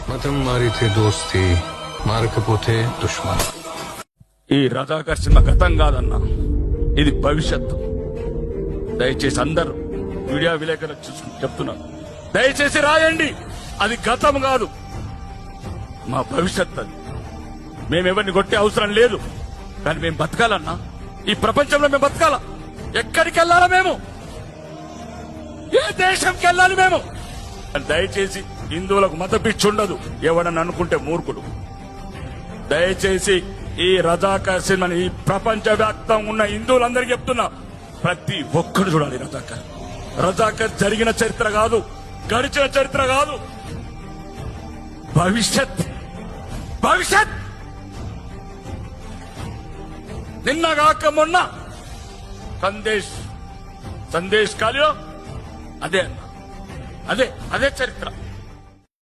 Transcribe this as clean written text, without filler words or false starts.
మతం మారితే దోస్తి, మారకపోతే దుష్మన్. ఈ రజాకర్ సినిమా గతం కాదన్నా, ఇది భవిష్యత్తు. దయచేసి అందరూ మీడియా విలేకరులు చూసుకుని చెప్తున్నాను, దయచేసి రాయండి. అది గతం కాదు, మా భవిష్యత్. అది మేమెవరిని కొట్టే అవసరం లేదు, కానీ మేము బతకాలన్నా. ఈ ప్రపంచంలో మేము బతకాల. ఎక్కడికి వెళ్ళాలా మేము? ఏ దేశంకి వెళ్ళాలి మేము? దయచేసి హిందువులకు మత పిచ్చి ఉండదు. ఎవడని అనుకుంటే మూర్ఖుడు. దయచేసి ఈ రజాకర్ సినిమాని ఈ ప్రపంచ వ్యాప్తంగా ఉన్న హిందువులందరికీ చెప్తున్నా, ప్రతి ఒక్కరు చూడాలి రజాకర్. రజాకర్ జరిగిన చరిత్ర కాదు, గడిచిన చరిత్ర కాదు, భవిష్యత్. భవిష్యత్ నిన్నగాక మొన్న సందేశ్ కాలియో అదే అన్న, అదే చరిత్ర.